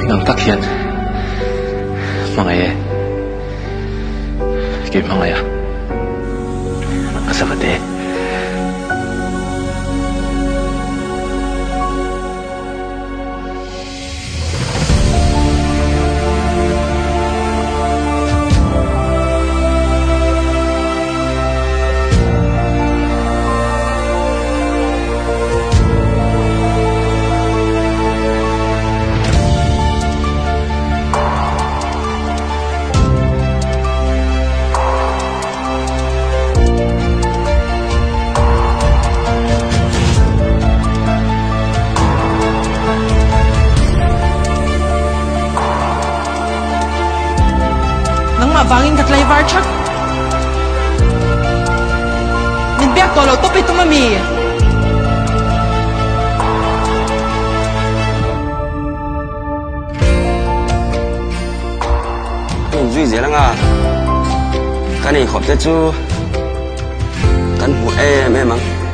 nang takhian mangai ke mangaya asavate Bangin katlay varchak. Min biak tolo topi tumami. Mình duy dễ lắm à. Cái này hộp tết chú. Cắn hụt em mắng.